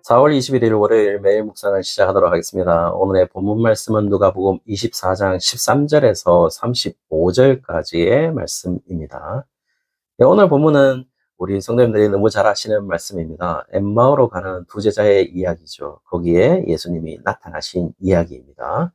4월 21일 월요일 매일 묵상을 시작하도록 하겠습니다. 오늘의 본문 말씀은 누가복음 24장 13절에서 35절까지의 말씀입니다. 네, 오늘 본문은 우리 성도님들이 너무 잘 아시는 말씀입니다. 엠마오로 가는 두 제자의 이야기죠. 거기에 예수님이 나타나신 이야기입니다.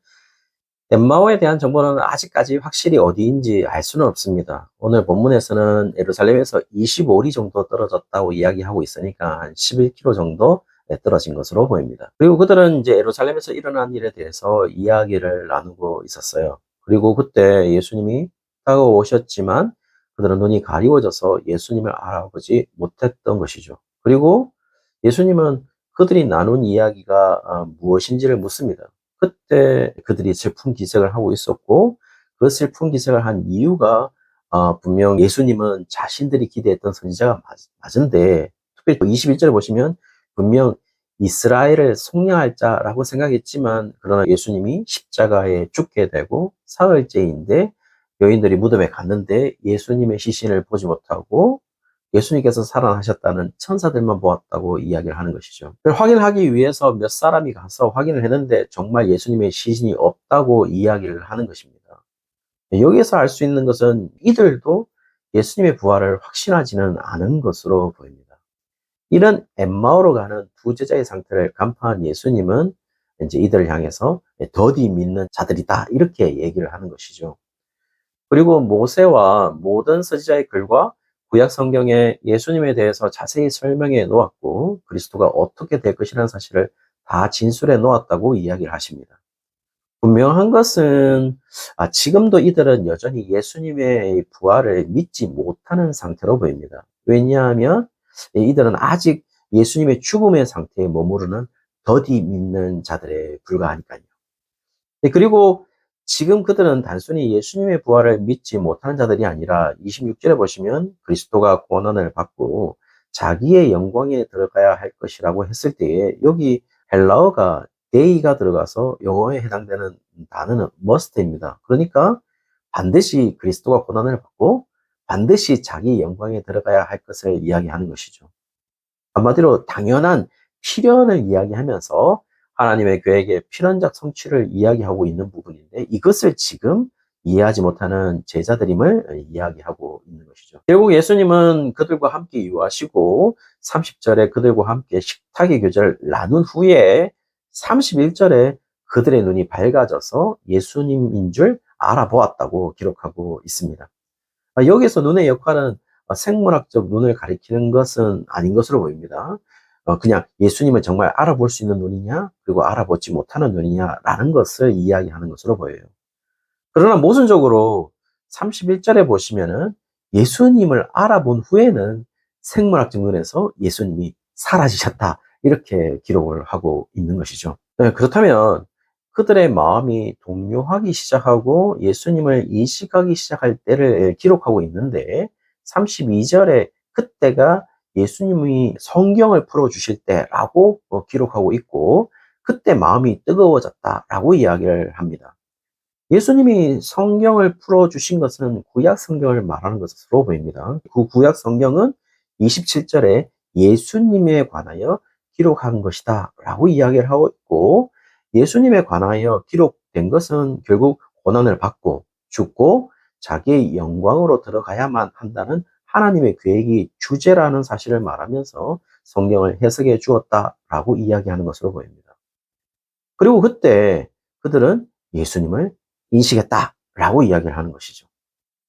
엠마오에 대한 정보는 아직까지 확실히 어디인지 알 수는 없습니다. 오늘 본문에서는 예루살렘에서 25리 정도 떨어졌다고 이야기하고 있으니까 한 11km 정도 떨어진 것으로 보입니다. 그리고 그들은 이제 예루살렘에서 일어난 일에 대해서 이야기를 나누고 있었어요. 그리고 그때 예수님이 다가오셨지만 그들은 눈이 가리워져서 예수님을 알아보지 못했던 것이죠. 그리고 예수님은 그들이 나눈 이야기가 무엇인지를 묻습니다. 그때 그들이 슬픈 기색을 하고 있었고, 그 슬픈 기색을 한 이유가 분명 예수님은 자신들이 기대했던 선지자가 맞은데, 특별히 21절에 보시면 분명 이스라엘을 속량할 자라고 생각했지만, 그러나 예수님이 십자가에 죽게 되고 사흘째인데 여인들이 무덤에 갔는데 예수님의 시신을 보지 못하고 예수님께서 살아나셨다는 천사들만 보았다고 이야기를 하는 것이죠. 그걸 확인하기 위해서 몇 사람이 가서 확인을 했는데 정말 예수님의 시신이 없다고 이야기를 하는 것입니다. 여기에서 알 수 있는 것은 이들도 예수님의 부활을 확신하지는 않은 것으로 보입니다. 이런 엠마오로 가는 두 제자의 상태를 간파한 예수님은 이제 이들을 향해서 더디 믿는 자들이다 이렇게 얘기를 하는 것이죠. 그리고 모세와 모든 선지자의 글과 구약 성경에 예수님에 대해서 자세히 설명해 놓았고 그리스도가 어떻게 될 것이라는 사실을 다 진술해 놓았다고 이야기를 하십니다. 분명한 것은 지금도 이들은 여전히 예수님의 부활을 믿지 못하는 상태로 보입니다. 왜냐하면 이들은 아직 예수님의 죽음의 상태에 머무르는 더디 믿는 자들에 불과하니까요. 그리고 지금 그들은 단순히 예수님의 부활을 믿지 못하는 자들이 아니라 26절에 보시면 그리스도가 고난을 받고 자기의 영광에 들어가야 할 것이라고 했을 때에 여기 헬라어가 데이가 들어가서 영어에 해당되는 단어는 must입니다. 그러니까 반드시 그리스도가 고난을 받고 반드시 자기 영광에 들어가야 할 것을 이야기하는 것이죠. 한마디로 당연한 필연을 이야기하면서 하나님의 계획의 필연적 성취를 이야기하고 있는 부분인데 이것을 지금 이해하지 못하는 제자들임을 이야기하고 있는 것이죠. 결국 예수님은 그들과 함께 유하시고 30절에 그들과 함께 식탁의 교제를 나눈 후에 31절에 그들의 눈이 밝아져서 예수님인 줄 알아보았다고 기록하고 있습니다. 여기서 눈의 역할은 생물학적 눈을 가리키는 것은 아닌 것으로 보입니다. 그냥 예수님을 정말 알아볼 수 있는 눈이냐, 그리고 알아보지 못하는 눈이냐라는 것을 이야기하는 것으로 보여요. 그러나 모순적으로 31절에 보시면은 예수님을 알아본 후에는 생물학적 눈에서 예수님이 사라지셨다. 이렇게 기록을 하고 있는 것이죠. 네, 그렇다면 그들의 마음이 동요하기 시작하고 예수님을 인식하기 시작할 때를 기록하고 있는데 32절에 그때가 예수님이 성경을 풀어주실 때라고 기록하고 있고 그때 마음이 뜨거워졌다라고 이야기를 합니다. 예수님이 성경을 풀어주신 것은 구약 성경을 말하는 것으로 보입니다. 그 구약 성경은 27절에 예수님에 관하여 기록한 것이다 라고 이야기를 하고 있고 예수님에 관하여 기록된 것은 결국 고난을 받고 죽고 자기의 영광으로 들어가야만 한다는 하나님의 계획이 주제라는 사실을 말하면서 성경을 해석해 주었다라고 이야기하는 것으로 보입니다. 그리고 그때 그들은 예수님을 인식했다라고 이야기를 하는 것이죠.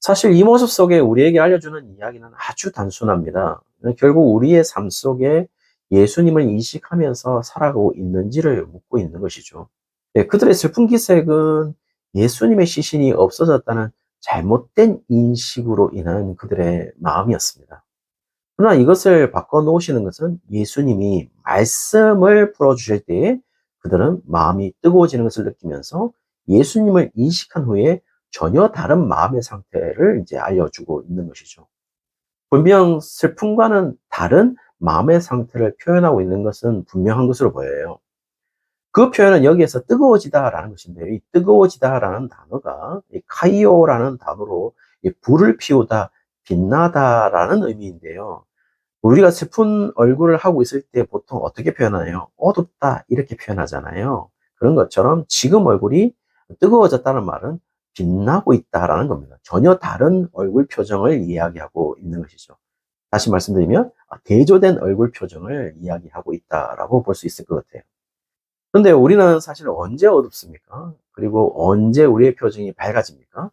사실 이 모습 속에 우리에게 알려주는 이야기는 아주 단순합니다. 결국 우리의 삶 속에 예수님을 인식하면서 살아가고 있는지를 묻고 있는 것이죠. 네, 그들의 슬픈 기색은 예수님의 시신이 없어졌다는 잘못된 인식으로 인한 그들의 마음이었습니다. 그러나 이것을 바꿔놓으시는 것은 예수님이 말씀을 풀어주실 때에 그들은 마음이 뜨거워지는 것을 느끼면서 예수님을 인식한 후에 전혀 다른 마음의 상태를 이제 알려주고 있는 것이죠. 분명 슬픔과는 다른 마음의 상태를 표현하고 있는 것은 분명한 것으로 보여요. 그 표현은 여기에서 뜨거워지다라는 것인데, 이 뜨거워지다라는 단어가 이 카이오라는 단어로 이 불을 피우다, 빛나다라는 의미인데요. 우리가 슬픈 얼굴을 하고 있을 때 보통 어떻게 표현하나요? 어둡다 이렇게 표현하잖아요. 그런 것처럼 지금 얼굴이 뜨거워졌다는 말은 빛나고 있다라는 겁니다. 전혀 다른 얼굴 표정을 이야기하고 있는 것이죠. 다시 말씀드리면 대조된 얼굴 표정을 이야기하고 있다라고 볼 수 있을 것 같아요. 그런데 우리는 사실 언제 어둡습니까? 그리고 언제 우리의 표정이 밝아집니까?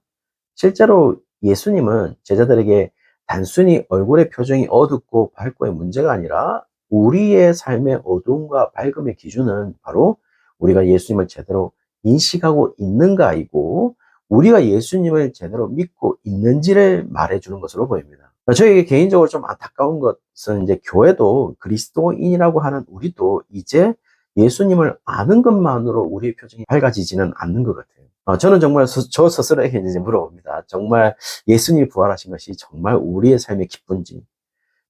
실제로 예수님은 제자들에게 단순히 얼굴의 표정이 어둡고 밝고의 문제가 아니라 우리의 삶의 어두움과 밝음의 기준은 바로 우리가 예수님을 제대로 인식하고 있는가이고 우리가 예수님을 제대로 믿고 있는지를 말해주는 것으로 보입니다. 저에게 개인적으로 좀 안타까운 것은 이제 교회도 그리스도인이라고 하는 우리도 이제 예수님을 아는 것만으로 우리의 표정이 밝아지지는 않는 것 같아요. 저는 정말 저 스스로에게 이제 물어봅니다. 정말 예수님이 부활하신 것이 정말 우리의 삶의 기쁜지,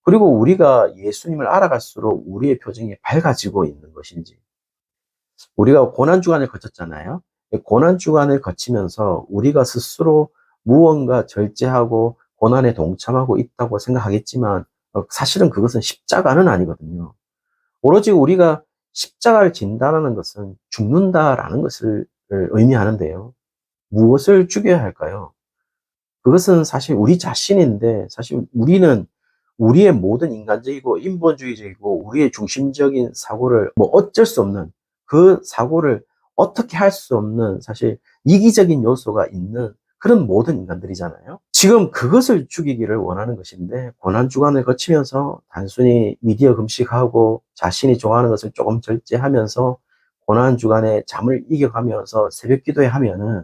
그리고 우리가 예수님을 알아갈수록 우리의 표정이 밝아지고 있는 것인지. 우리가 고난주간을 거쳤잖아요. 고난주간을 거치면서 우리가 스스로 무언가 절제하고 고난에 동참하고 있다고 생각하겠지만 사실은 그것은 십자가는 아니거든요. 오로지 우리가 십자가를 진다라는 것은 죽는다라는 것을 의미하는데요. 무엇을 죽여야 할까요? 그것은 사실 우리 자신인데, 사실 우리는 우리의 모든 인간적이고 인본주의적이고 우리의 중심적인 사고를 뭐 어쩔 수 없는 그 사고를 어떻게 할 수 없는 사실 이기적인 요소가 있는 그런 모든 인간들이잖아요. 지금 그것을 죽이기를 원하는 것인데 고난주간을 거치면서 단순히 미디어 금식하고 자신이 좋아하는 것을 조금 절제하면서 고난주간에 잠을 이겨가면서 새벽 기도회 하면은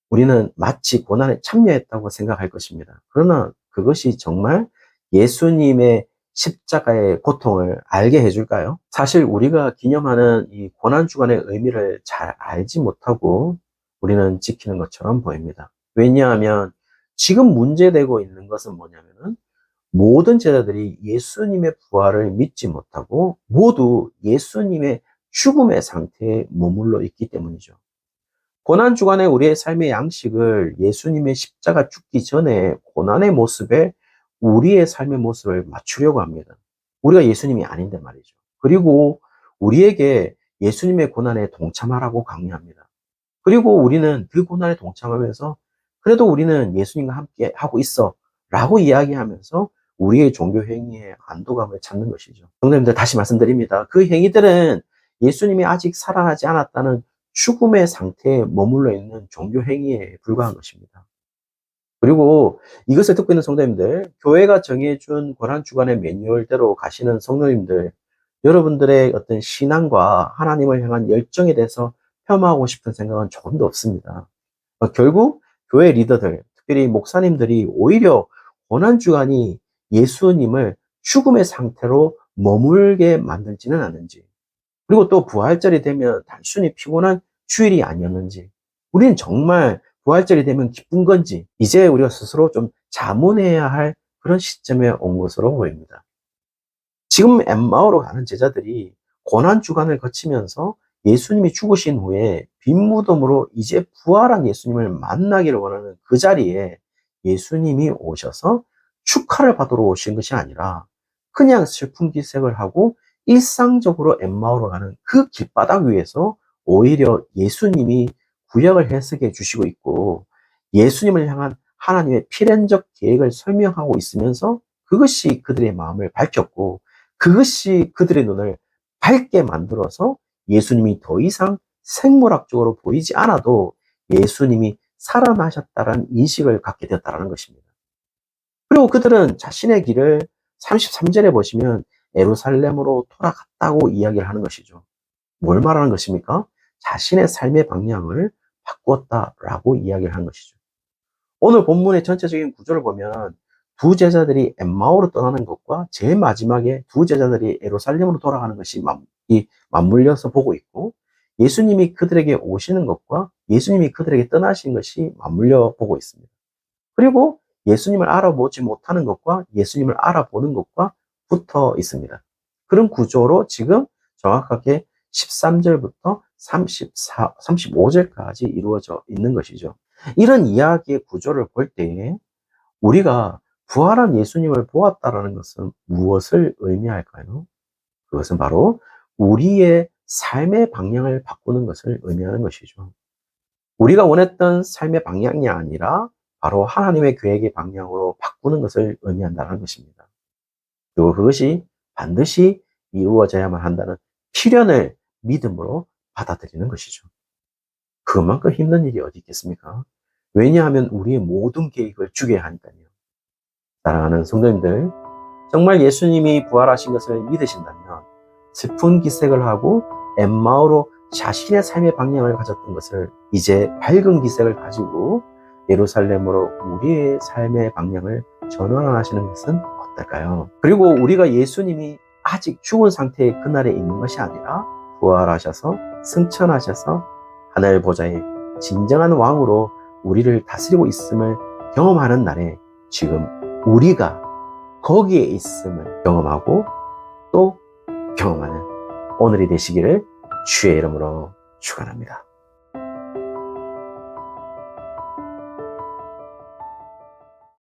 우리는 마치 고난에 참여했다고 생각할 것입니다. 그러나 그것이 정말 예수님의 십자가의 고통을 알게 해줄까요? 사실 우리가 기념하는 이 고난주간의 의미를 잘 알지 못하고 우리는 지키는 것처럼 보입니다. 왜냐하면 지금 문제되고 있는 것은 뭐냐면은 모든 제자들이 예수님의 부활을 믿지 못하고 모두 예수님의 죽음의 상태에 머물러 있기 때문이죠. 고난주간에 우리의 삶의 양식을 예수님의 십자가 죽기 전에 고난의 모습에 우리의 삶의 모습을 맞추려고 합니다. 우리가 예수님이 아닌데 말이죠. 그리고 우리에게 예수님의 고난에 동참하라고 강요합니다. 그리고 우리는 그 고난에 동참하면서 그래도 우리는 예수님과 함께 하고 있어 라고 이야기하면서 우리의 종교 행위에 안도감을 찾는 것이죠. 성도님들 다시 말씀드립니다. 그 행위들은 예수님이 아직 살아나지 않았다는 죽음의 상태에 머물러 있는 종교 행위에 불과한 것입니다. 그리고 이것을 듣고 있는 성도님들, 교회가 정해준 고난주간의 매뉴얼대로 가시는 성도님들, 여러분들의 어떤 신앙과 하나님을 향한 열정에 대해서 폄하하고 싶은 생각은 조금도 없습니다. 결국 교회 리더들, 특별히 목사님들이 오히려 고난주간이 예수님을 죽음의 상태로 머물게 만들지는 않는지, 그리고 또 부활절이 되면 단순히 피곤한 휴일이 아니었는지, 우리는 정말 부활절이 되면 기쁜 건지, 이제 우리가 스스로 좀 자문해야 할 그런 시점에 온 것으로 보입니다. 지금 엠마오로 가는 제자들이 고난주간을 거치면서 예수님이 죽으신 후에 빈 무덤으로 이제 부활한 예수님을 만나기를 원하는 그 자리에 예수님이 오셔서 축하를 받으러 오신 것이 아니라 그냥 슬픈 기색을 하고 일상적으로 엠마오로 가는 그 길바닥 위에서 오히려 예수님이 구약을 해석해 주시고 있고 예수님을 향한 하나님의 필연적 계획을 설명하고 있으면서 그것이 그들의 마음을 밝혔고 그것이 그들의 눈을 밝게 만들어서 예수님이 더 이상 생물학적으로 보이지 않아도 예수님이 살아나셨다는 인식을 갖게 되었다는 것입니다. 그리고 그들은 자신의 길을 33절에 보시면 예루살렘으로 돌아갔다고 이야기를 하는 것이죠. 뭘 말하는 것입니까? 자신의 삶의 방향을 바꾸었다라고 이야기를 하는 것이죠. 오늘 본문의 전체적인 구조를 보면 두 제자들이 엠마오로 떠나는 것과 제일 마지막에 두 제자들이 예루살렘으로 돌아가는 것이 맞물려서 보고 있고 예수님이 그들에게 오시는 것과 예수님이 그들에게 떠나신 것이 맞물려 보고 있습니다. 그리고 예수님을 알아보지 못하는 것과 예수님을 알아보는 것과 붙어 있습니다. 그런 구조로 지금 정확하게 13절부터 35절까지 이루어져 있는 것이죠. 이런 이야기의 구조를 볼 때에 우리가 부활한 예수님을 보았다라는 것은 무엇을 의미할까요? 그것은 바로 우리의 삶의 방향을 바꾸는 것을 의미하는 것이죠. 우리가 원했던 삶의 방향이 아니라 바로 하나님의 계획의 방향으로 바꾸는 것을 의미한다는 것입니다. 그리고 그것이 반드시 이루어져야만 한다는 필연을 믿음으로 받아들이는 것이죠. 그만큼 힘든 일이 어디 있겠습니까? 왜냐하면 우리의 모든 계획을 죽여야 하니까요. 사랑하는 성도님들, 정말 예수님이 부활하신 것을 믿으신다면 슬픈 기색을 하고 엠마오로 자신의 삶의 방향을 가졌던 것을 이제 밝은 기색을 가지고 예루살렘으로 우리의 삶의 방향을 전환하시는 것은 어떨까요? 그리고 우리가 예수님이 아직 죽은 상태의 그날에 있는 것이 아니라 부활하셔서 승천하셔서 하늘 보좌에 진정한 왕으로 우리를 다스리고 있음을 경험하는 날에 지금 우리가 거기에 있음을 경험하고 또 경험하는 오늘이 되시기를 주의 이름으로 축원합니다.